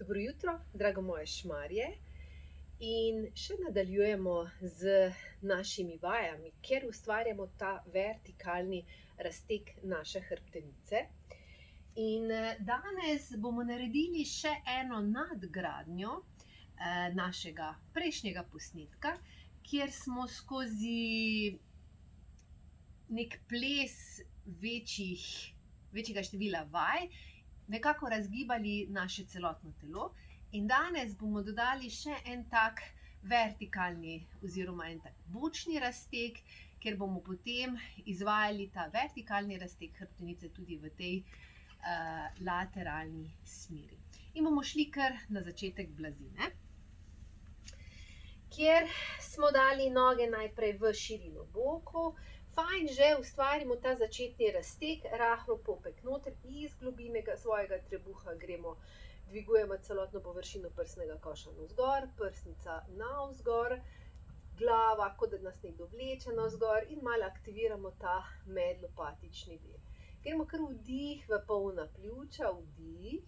Dobro jutro, drago moje šmarje. In še nadaljujemo z našimi vajami, kjer ustvarjamo ta vertikalni razteg naše hrbtenice. In danes bomo naredili še eno nadgradnjo našega prejšnjega posnetka, kjer smo skozi nek ples večjega števila vaj nekako razgibali naše celotno telo. In danes bomo dodali še en tak vertikalni oziroma en tak bočni razteg, kjer bomo potem izvajali ta vertikalni razteg hrbtenice tudi v tej lateralni smeri. In bomo šli kar na začetek blazine, kjer smo dali noge najprej v širino bokov. Fajn že ustvarimo ta začetni razteg, rahlo popek noter, iz globine svojega trebuha gremo, dvigujemo celotno površino prsnega koša navzgor, prsnica navzgor, glava, kot da nas nekdo vleče navzgor, in malo aktiviramo ta medlopatični del. Gremo kar vdih v polna pljuča, vdih.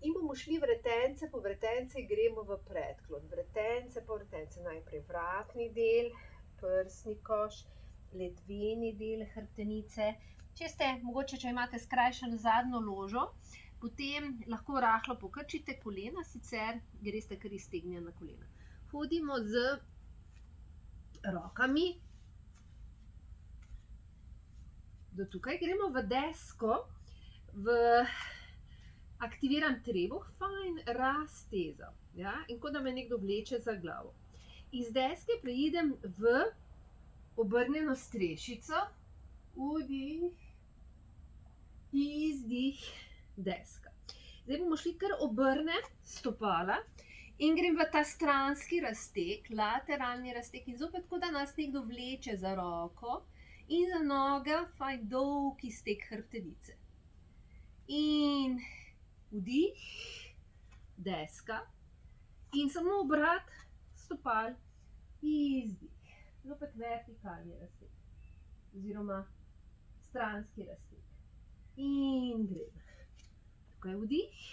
In bomo šli vretence po vretence, gremo v predklon. Vretence po vretence, najprej vratni del, prsni koš, ledveni del hrbtenice. Mogoče, če imate skrajšano zadnjo ložo, potem lahko rahlo pokrčite kolena, sicer greste kar iztegnjena kolena. Hodimo z rokami do tukaj, gremo v desko, v aktiviran trebuh, fajn raztezo, ja, in kot da me nekdo vleče za glavo. Iz deske preidem v obrnjeno strešico, vdih, izdih, deska. Zdaj bomo šli kar obrniti stopala in grem v ta stranski razteg, lateralni razteg, in zopet kot da nas nekdo vleče za roko in za noga, fajn dolg izteg hrbtenice. In vdih, deska, in samo obrat stopal, izdih. Zopet vertikalni razteg oziroma stranski razteg. In grem. Tukaj vdih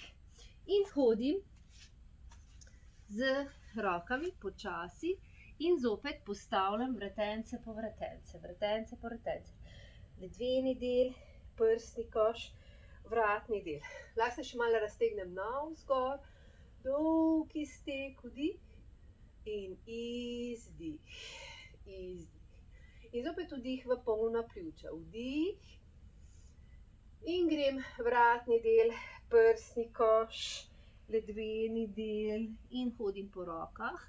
in hodim z rokami počasi in zopet postavljam vretence po vretence, vretence po vretence. Ledveni del, prsni koš, vratni del. Lahko se še malo raztegnem navzgor, dolg izteg, vdih in izdih, izdih. In zopet vdih v polna pljuča, vdih in grem vratni del, prsni koš, ledveni del in hodim po rokah.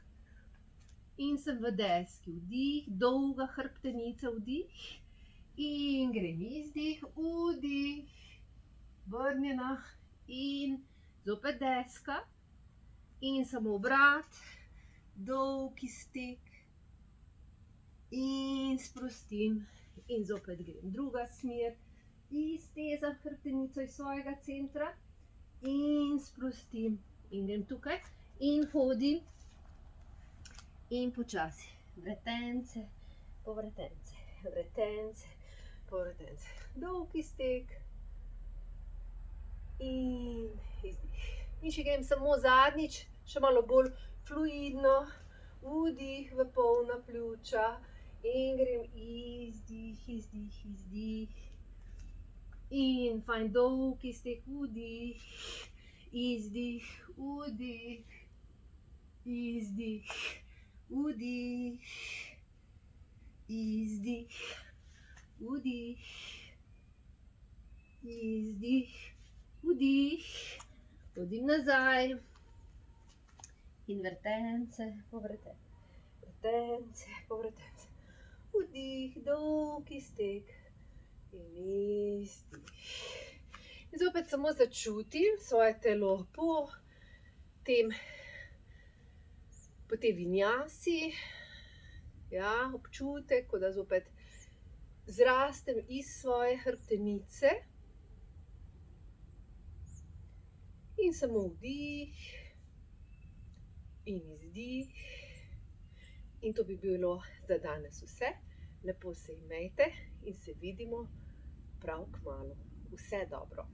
In sem v deski, vdih, dolga hrbtenica, vdih in grem izdih, vdih, vrnjena in zopet deska in samo obrat, dolg izteg in sprostim in zopet grem. Druga smer, iztezam hrbtenico iz svojega centra in sprostim in grem tukaj in hodim in počasi. Vretence po vretence, vretence po vretence. Dolg izteg in izdih. In še grem samo zadnjič, še malo bolj fluidno, vdih v polna pljuča in grem izdih, izdih, izdih. In fajn dolg izteg, vdih, izdih, vdih, izdih, vdih, izdih, vdih, izdih, vdih. Hodim nazaj in vretence po vretence, vretence po vretence. Vdih, dolg izteg in izdih. In zopet samo začutim svoje telo po tej vinjasi, ja, občutek, kot da zopet zrastem iz svoje hrbtenice. In samo vdih in izdih. In to bi bilo za danes vse. Lepo se imejte in se vidimo prav kmalu. Vse dobro.